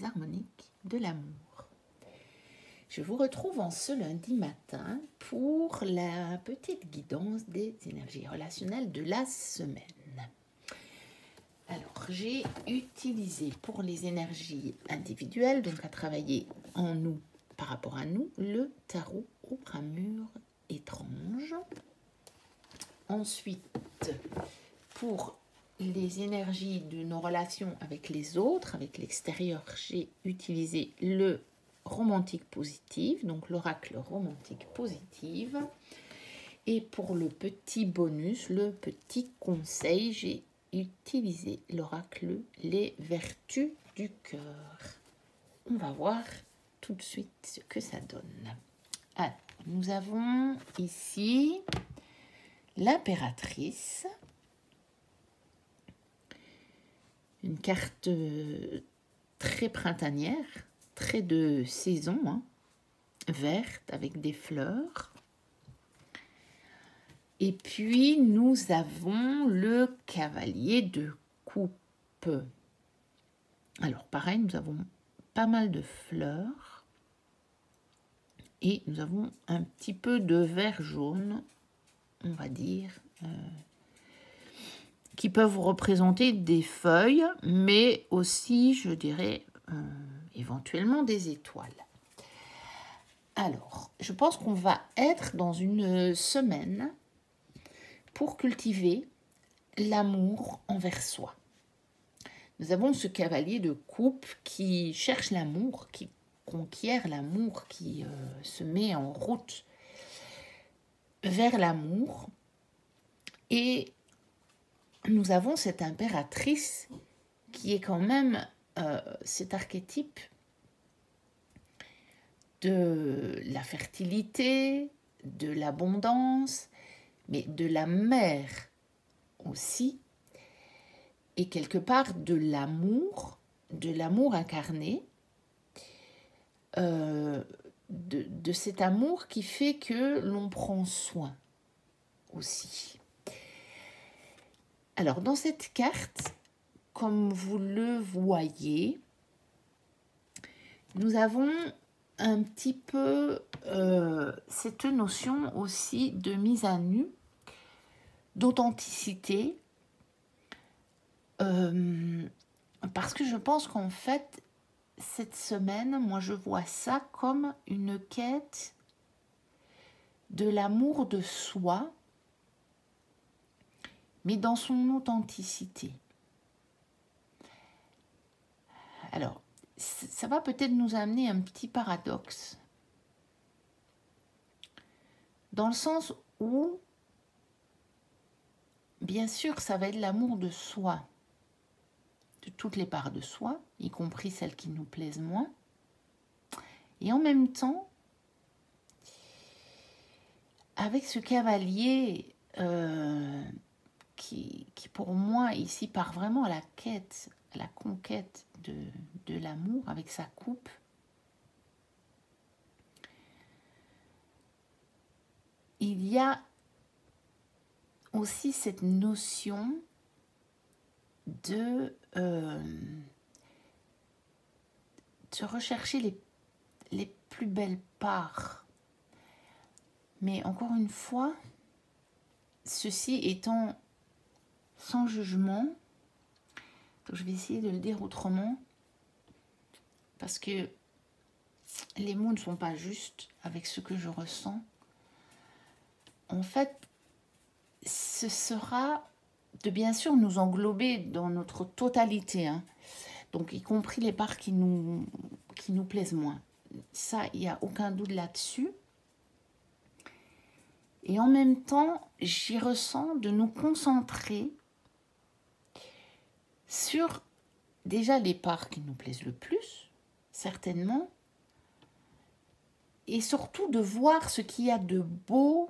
les harmoniques de l'amour. Je vous retrouve en ce lundi matin pour la petite guidance des énergies relationnelles de la semaine. Alors, j'ai utilisé pour les énergies individuelles, donc à travailler en nous, par rapport à nous, le tarot aux ramures étranges. Ensuite, pour les énergies de nos relations avec les autres, avec l'extérieur, j'ai utilisé le romantique positif, donc l'oracle romantique positive. Et pour le petit bonus, le petit conseil, j'ai utilisé l'oracle les vertus du cœur. On va voir tout de suite ce que ça donne. Alors, nous avons ici l'impératrice, une carte très printanière, très de saison, hein, verte avec des fleurs. Et puis, nous avons le cavalier de coupe. Alors, pareil, nous avons pas mal de fleurs. Et nous avons un petit peu de vert jaune, on va dire, qui peuvent représenter des feuilles, mais aussi, je dirais, éventuellement des étoiles. Alors, je pense qu'on va être dans une semaine pour cultiver l'amour envers soi. Nous avons ce cavalier de coupe qui cherche l'amour, qui conquiert l'amour, qui se met en route vers l'amour. Et nous avons cette impératrice qui est quand même cet archétype de la fertilité, de l'abondance, mais de la mère aussi, et quelque part de l'amour incarné, de cet amour qui fait que l'on prend soin aussi. Alors, dans cette carte, comme vous le voyez, nous avons un petit peu cette notion aussi de mise à nu, d'authenticité, parce que je pense qu'en fait, cette semaine, moi je vois ça comme une quête de l'amour de soi, mais dans son authenticité. Alors, ça va peut-être nous amener un petit paradoxe, dans le sens où, bien sûr, ça va être l'amour de soi, de toutes les parts de soi, y compris celles qui nous plaisent moins. Et en même temps, avec ce cavalier qui pour moi ici part vraiment à la quête, à la conquête de l'amour avec sa coupe, il y a aussi cette notion de rechercher les plus belles parts. Mais encore une fois, ceci étant sans jugement, donc je vais essayer de le dire autrement, parce que les mots ne sont pas justes avec ce que je ressens. En fait, ce sera de bien sûr nous englober dans notre totalité, hein. Donc y compris les parts qui nous plaisent moins. Ça, il n'y a aucun doute là-dessus. Et en même temps, j'y ressens de nous concentrer sur déjà les parts qui nous plaisent le plus, certainement, et surtout de voir ce qu'il y a de beau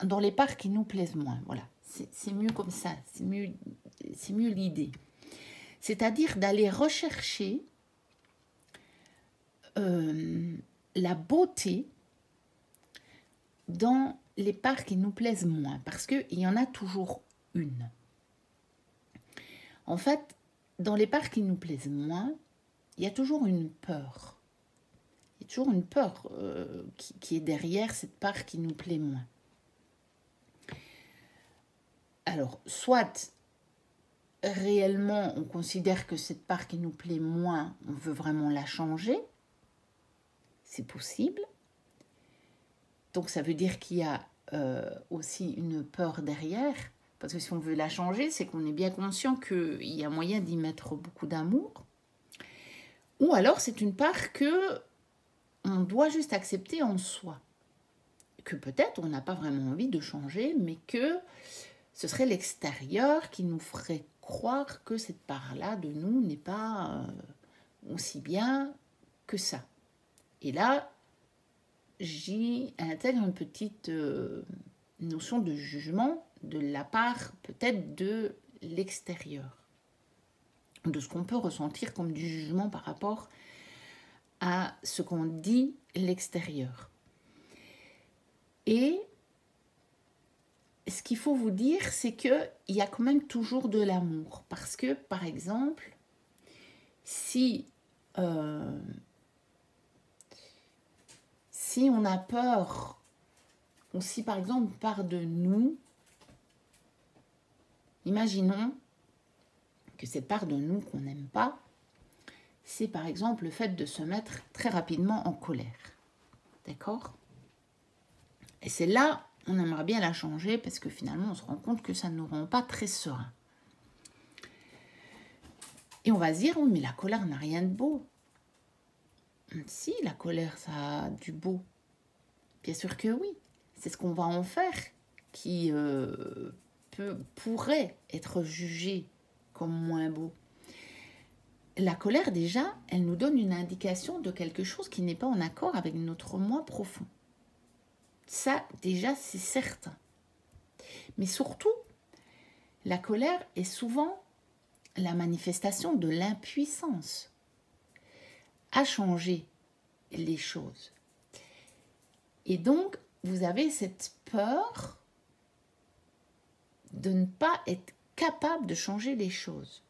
dans les parts qui nous plaisent moins. Voilà, c'est mieux comme ça, c'est mieux l'idée. C'est-à-dire d'aller rechercher la beauté dans les parts qui nous plaisent moins, parce qu'il y en a toujours une. En fait, dans les parts qui nous plaisent moins, il y a toujours une peur. Il y a toujours une peur qui est derrière cette part qui nous plaît moins. Alors, soit réellement on considère que cette part qui nous plaît moins, on veut vraiment la changer, c'est possible. Donc ça veut dire qu'il y a aussi une peur derrière, parce que si on veut la changer, c'est qu'on est bien conscient qu'il y a moyen d'y mettre beaucoup d'amour. Ou alors c'est une part que on doit juste accepter en soi, que peut-être on n'a pas vraiment envie de changer, mais que ce serait l'extérieur qui nous ferait croire que cette part-là de nous n'est pas aussi bien que ça. Et là, j'y intègre une petite notion de jugement de la part peut-être de l'extérieur, de ce qu'on peut ressentir comme du jugement par rapport à ce qu'on dit l'extérieur. Et ce qu'il faut vous dire, c'est qu'il y a quand même toujours de l'amour. Parce que, par exemple, si on a peur, ou si par exemple une part de nous, imaginons que cette part de nous qu'on n'aime pas, c'est par exemple le fait de se mettre très rapidement en colère. D'accord ? Et c'est là, on aimerait bien la changer parce que finalement, on se rend compte que ça ne nous rend pas très serein. Et on va se dire, oui, mais la colère n'a rien de beau. Si, la colère, ça a du beau. Bien sûr que oui. C'est ce qu'on va en faire qui pourrait être jugé comme moins beau. La colère, déjà, elle nous donne une indication de quelque chose qui n'est pas en accord avec notre moi profond. Ça, déjà, c'est certain. Mais surtout, la colère est souvent la manifestation de l'impuissance à changer les choses. Et donc, vous avez cette peur de ne pas être capable de changer les choses.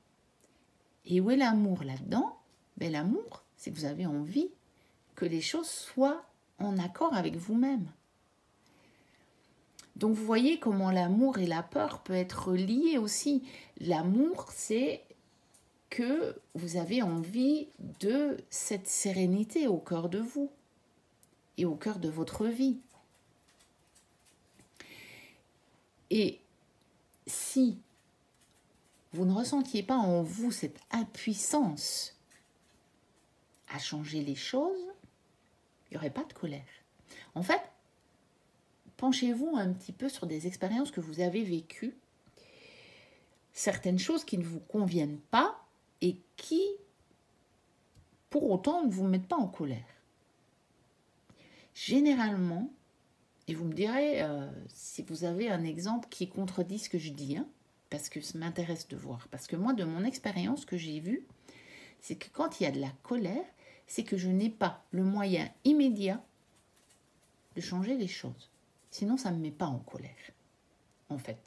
Et où est l'amour là-dedans ? Ben, l'amour, c'est que vous avez envie que les choses soient en accord avec vous-même. Donc vous voyez comment l'amour et la peur peuvent être liés aussi. L'amour, c'est que vous avez envie de cette sérénité au cœur de vous et au cœur de votre vie. Et si vous ne ressentiez pas en vous cette impuissance à changer les choses, il n'y aurait pas de colère. En fait, penchez-vous un petit peu sur des expériences que vous avez vécues, certaines choses qui ne vous conviennent pas et qui, pour autant, ne vous mettent pas en colère. Généralement, et vous me direz si vous avez un exemple qui contredit ce que je dis, hein, parce que ça m'intéresse de voir. Parce que moi, de mon expérience que j'ai vue, c'est que quand il y a de la colère, c'est que je n'ai pas le moyen immédiat de changer les choses. Sinon, ça ne me met pas en colère, en fait.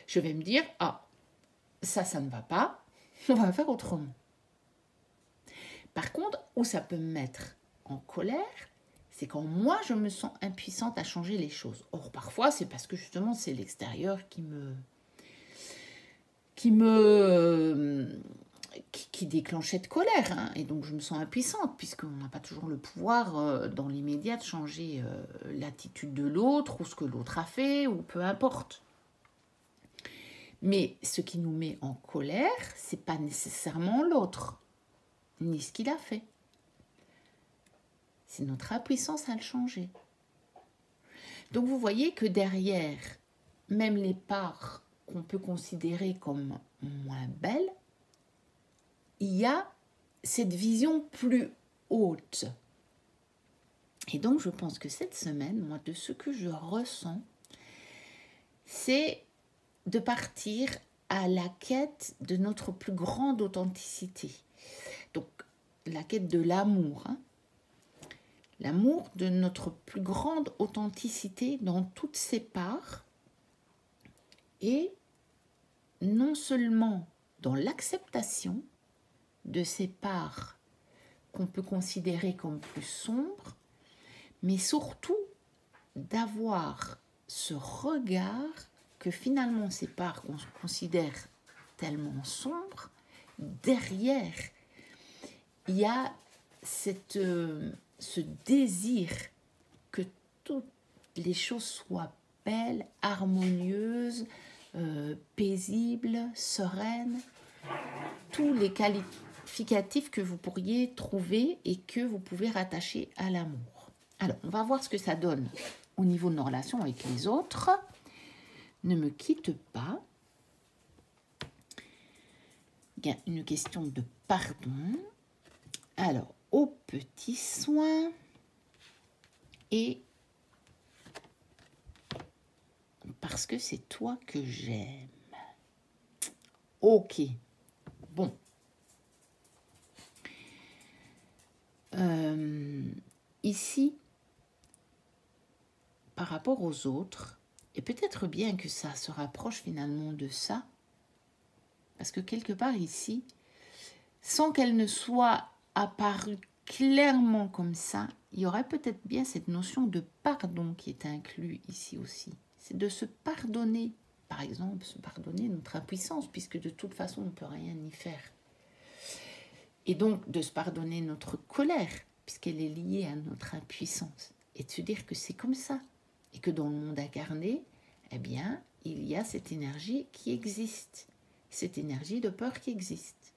Je vais me dire, ah, ça ne va pas, on va faire autrement. Par contre, où ça peut me mettre en colère, c'est quand moi, je me sens impuissante à changer les choses. Or, parfois, c'est parce que justement, c'est l'extérieur qui déclenche cette colère. Hein. Et donc, je me sens impuissante, puisqu'on n'a pas toujours le pouvoir dans l'immédiat de changer l'attitude de l'autre, ou ce que l'autre a fait, ou peu importe. Mais ce qui nous met en colère, c'est pas nécessairement l'autre, ni ce qu'il a fait. C'est notre impuissance à le changer. Donc vous voyez que derrière, même les parts qu'on peut considérer comme moins belles, il y a cette vision plus haute. Et donc je pense que cette semaine, moi, de ce que je ressens, c'est de partir à la quête de notre plus grande authenticité. Donc, la quête de l'amour. Hein. L'amour de notre plus grande authenticité dans toutes ses parts. Et non seulement dans l'acceptation de ces parts qu'on peut considérer comme plus sombres, mais surtout d'avoir ce regard que finalement ces parts qu'on considère tellement sombres, derrière, il y a ce désir que toutes les choses soient belles, harmonieuses, paisibles, sereines, tous les qualificatifs que vous pourriez trouver et que vous pouvez rattacher à l'amour. Alors, on va voir ce que ça donne au niveau de nos relations avec les autres. Ne me quitte pas. Il y a une question de pardon. Alors, aux petits soins et parce que c'est toi que j'aime. Ok, bon. Ici, par rapport aux autres, et peut-être bien que ça se rapproche finalement de ça, parce que quelque part ici, sans qu'elle ne soit apparue clairement comme ça, il y aurait peut-être bien cette notion de pardon qui est inclus ici aussi. C'est de se pardonner, par exemple, se pardonner notre impuissance, puisque de toute façon, on ne peut rien y faire. Et donc, de se pardonner notre colère, puisqu'elle est liée à notre impuissance. Et de se dire que c'est comme ça. Et que dans le monde incarné, eh bien, il y a cette énergie qui existe. Cette énergie de peur qui existe.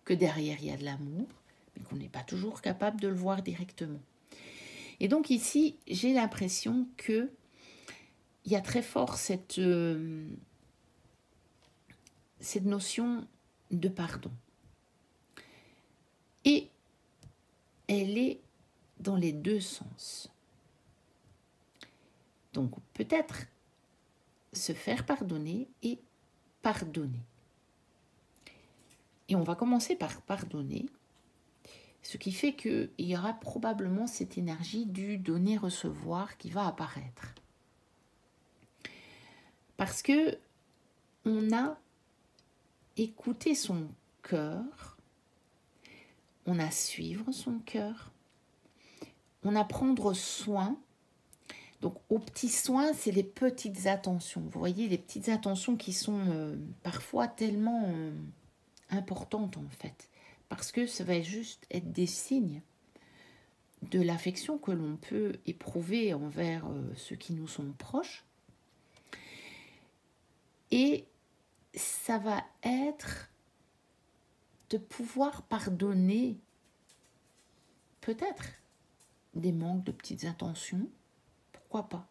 Que derrière, il y a de l'amour, mais qu'on n'est pas toujours capable de le voir directement. Et donc ici, j'ai l'impression que il y a très fort cette notion de pardon. Et elle est dans les deux sens. Donc peut-être se faire pardonner et pardonner. Et on va commencer par pardonner, ce qui fait qu'il y aura probablement cette énergie du donner-recevoir qui va apparaître. Parce que on a écouté son cœur, on a suivre son cœur, on a prendre soin. Donc, aux petits soins, c'est les petites attentions. Vous voyez, les petites attentions qui sont parfois tellement importantes, en fait. Parce que ça va juste être des signes de l'affection que l'on peut éprouver envers ceux qui nous sont proches. Et ça va être de pouvoir pardonner peut-être des manques de petites intentions. Pourquoi pas?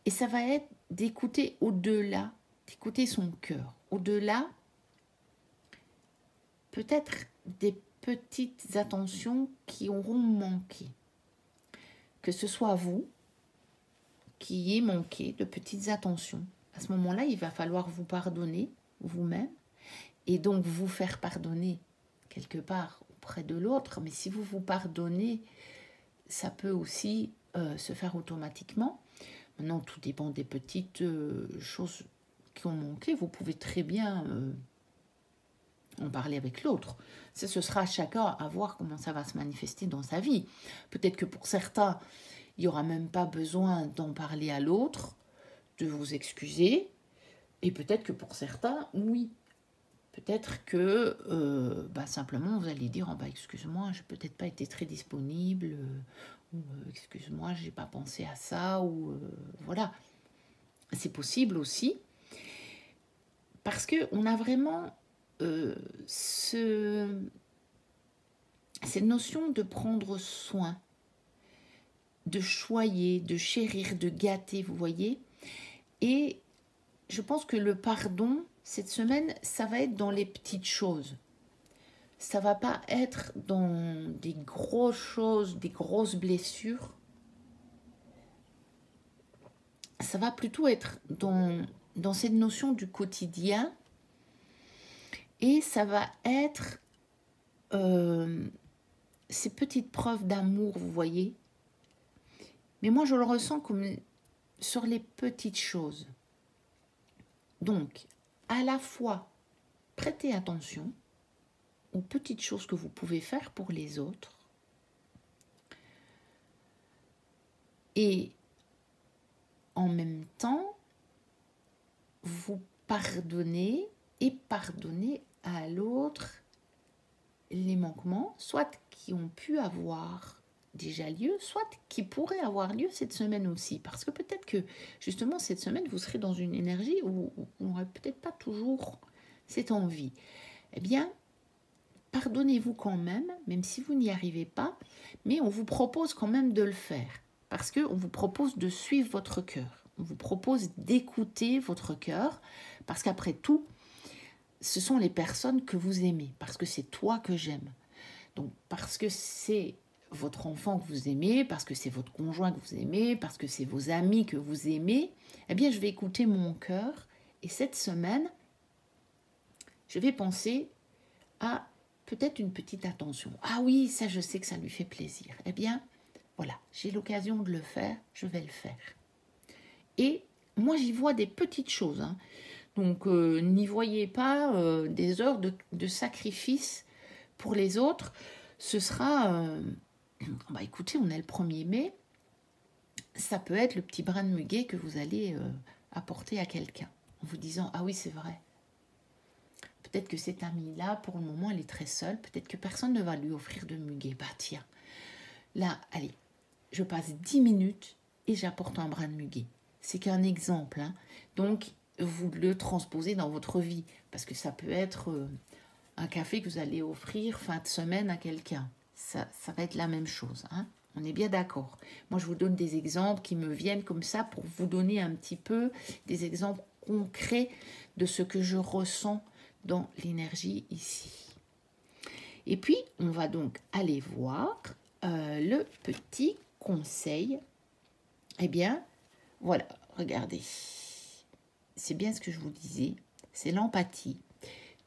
Et ça va être d'écouter au-delà, d'écouter son cœur. Au-delà, peut-être des petites attentions qui auront manqué. Que ce soit vous qui ayez manqué de petites attentions. À ce moment-là, il va falloir vous pardonner vous-même et donc vous faire pardonner quelque part auprès de l'autre. Mais si vous vous pardonnez, ça peut aussi se faire automatiquement. Maintenant, tout dépend des petites choses qui ont manqué. Vous pouvez très bien en parler avec l'autre. Ce sera à chacun à voir comment ça va se manifester dans sa vie. Peut-être que pour certains, il n'y aura même pas besoin d'en parler à l'autre, de vous excuser. Et peut-être que pour certains, oui. Peut-être que simplement vous allez dire excuse-moi, je n'ai peut-être pas été très disponible, ou excuse-moi, je n'ai pas pensé à ça, ou voilà. C'est possible aussi, parce qu'on a vraiment cette notion de prendre soin, de choyer, de chérir, de gâter, vous voyez. Et je pense que le pardon, cette semaine, ça va être dans les petites choses. Ça va pas être dans des grosses choses, des grosses blessures. Ça va plutôt être dans cette notion du quotidien. Et ça va être ces petites preuves d'amour, vous voyez. Mais moi, je le ressens comme sur les petites choses. Donc, à la fois, prêtez attention, aux petites choses que vous pouvez faire pour les autres. Et en même temps, vous pardonnez et pardonnez à l'autre les manquements, soit qui ont pu avoir déjà lieu, soit qui pourraient avoir lieu cette semaine aussi. Parce que peut-être que justement cette semaine, vous serez dans une énergie où vous n'aurez peut-être pas toujours cette envie. Eh bien, pardonnez-vous quand même si vous n'y arrivez pas, mais on vous propose quand même de le faire. Parce qu'on vous propose de suivre votre cœur. On vous propose d'écouter votre cœur, parce qu'après tout, ce sont les personnes que vous aimez, parce que c'est toi que j'aime. Donc, parce que c'est votre enfant que vous aimez, parce que c'est votre conjoint que vous aimez, parce que c'est vos amis que vous aimez, eh bien, je vais écouter mon cœur. Et cette semaine, je vais penser à peut-être une petite attention. Ah oui, ça, je sais que ça lui fait plaisir. Eh bien, voilà, j'ai l'occasion de le faire, je vais le faire. Et moi, j'y vois des petites choses. Hein. Donc, n'y voyez pas des heures de sacrifice pour les autres. Ce sera, bah écoutez, on est le 1er mai, ça peut être le petit brin de muguet que vous allez apporter à quelqu'un, en vous disant, ah oui, c'est vrai. Peut-être que cette amie-là, pour le moment, elle est très seule. Peut-être que personne ne va lui offrir de muguet. Bah tiens, là, allez, je passe 10 minutes et j'apporte un brin de muguet. C'est qu'un exemple. Hein. Donc, vous le transposez dans votre vie. Parce que ça peut être un café que vous allez offrir fin de semaine à quelqu'un. Ça va être la même chose. Hein. On est bien d'accord. Moi, je vous donne des exemples qui me viennent comme ça pour vous donner un petit peu des exemples concrets de ce que je ressens dans l'énergie ici. Et puis, on va donc aller voir le petit conseil. Eh bien, voilà, regardez. C'est bien ce que je vous disais. C'est l'empathie.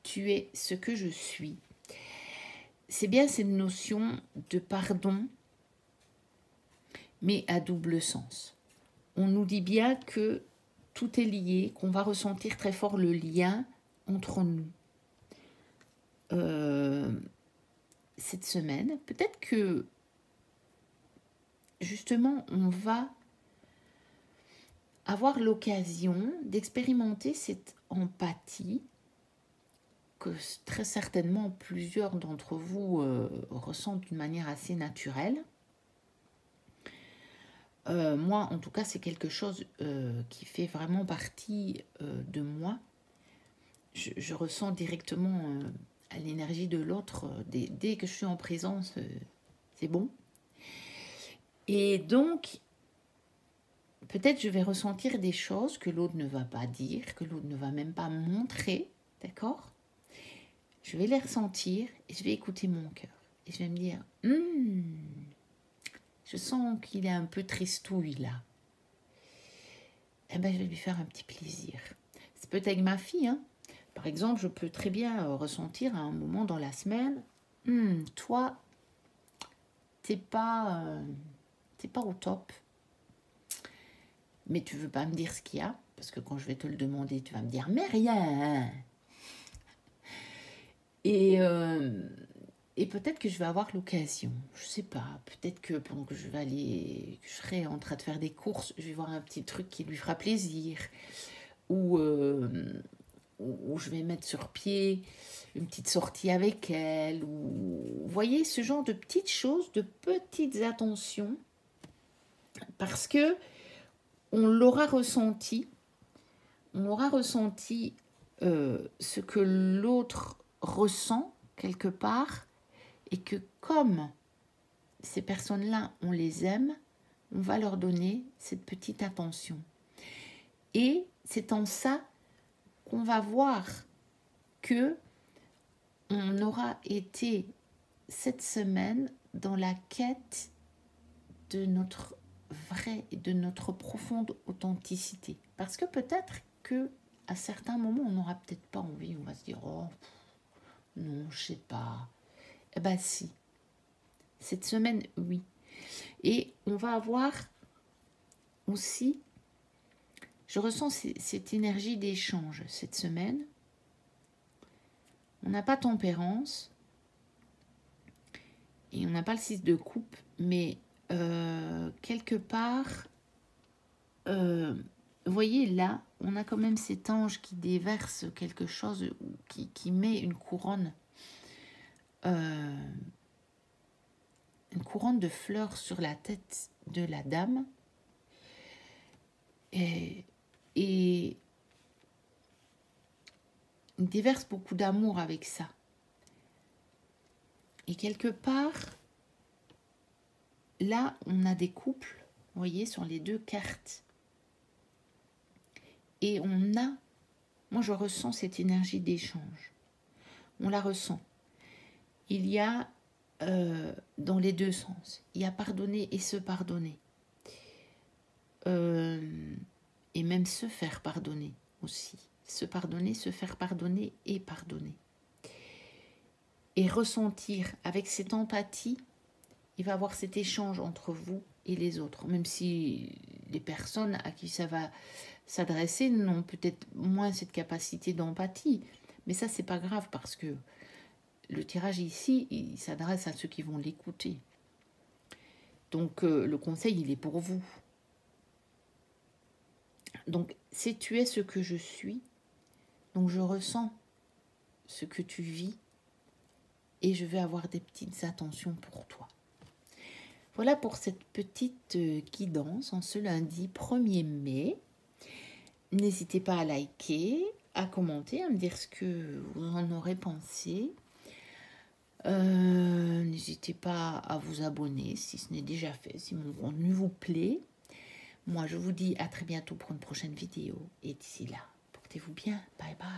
Tu es ce que je suis. C'est bien cette notion de pardon, mais à double sens. On nous dit bien que tout est lié, qu'on va ressentir très fort le lien entre nous. Cette semaine, peut-être que justement on va avoir l'occasion d'expérimenter cette empathie que très certainement plusieurs d'entre vous ressentent d'une manière assez naturelle. Moi, en tout cas, c'est quelque chose qui fait vraiment partie de moi. Je ressens directement l'énergie de l'autre. Dès que je suis en présence, c'est bon. Et donc, peut-être je vais ressentir des choses que l'autre ne va pas dire, que l'autre ne va même pas montrer, d'accord ? Je vais les ressentir et je vais écouter mon cœur. Et je vais me dire, je sens qu'il est un peu tristouille là. Eh bien, je vais lui faire un petit plaisir. C'est peut-être avec ma fille, hein. Par exemple, je peux très bien ressentir à un moment dans la semaine, toi, t'es pas au top. Mais tu veux pas me dire ce qu'il y a, parce que quand je vais te le demander, tu vas me dire, mais rien. Et peut-être que je vais avoir l'occasion, je sais pas, peut-être que pendant que je serai en train de faire des courses, je vais voir un petit truc qui lui fera plaisir, ou je vais mettre sur pied une petite sortie avec elle, ou vous voyez, ce genre de petites choses, de petites attentions, parce que on l'aura ressenti, ce que l'autre ressent quelque part, et que comme ces personnes-là, on les aime, on va leur donner cette petite attention. Et c'est en ça qu'on va voir que on aura été cette semaine dans la quête de notre vrai et de notre profonde authenticité. Parce que peut-être que à certains moments, on n'aura peut-être pas envie, on va se dire « Oh, non, je sais pas ». Eh bien si, cette semaine, oui. Et on va avoir aussi, je ressens cette énergie d'échange cette semaine. On n'a pas tempérance, Et on n'a pas le 6 de coupe, mais quelque part, vous voyez là, on a quand même cet ange qui déverse quelque chose, qui met une couronne de fleurs sur la tête de la dame. Et il déverse beaucoup d'amour avec ça. Et quelque part, là, on a des couples, vous voyez, sur les deux cartes. Et on a, moi je ressens cette énergie d'échange. On la ressent. Il y a, dans les deux sens, il y a pardonner et se pardonner. Et même se faire pardonner aussi. Se pardonner, se faire pardonner et pardonner. Et ressentir avec cette empathie, il va y avoir cet échange entre vous et les autres. Même si les personnes à qui ça va s'adresser n'ont peut-être moins cette capacité d'empathie. Mais ça, c'est pas grave parce que le tirage ici, il s'adresse à ceux qui vont l'écouter. Donc, le conseil, il est pour vous. Donc, c'est tu es ce que je suis. Donc, je ressens ce que tu vis et je vais avoir des petites attentions pour toi. Voilà pour cette petite guidance en ce lundi 1er mai. N'hésitez pas à liker, à commenter, à me dire ce que vous en aurez pensé. N'hésitez pas à vous abonner si ce n'est déjà fait, si mon contenu vous plaît. Moi, je vous dis à très bientôt pour une prochaine vidéo. Et d'ici là, portez-vous bien. Bye bye.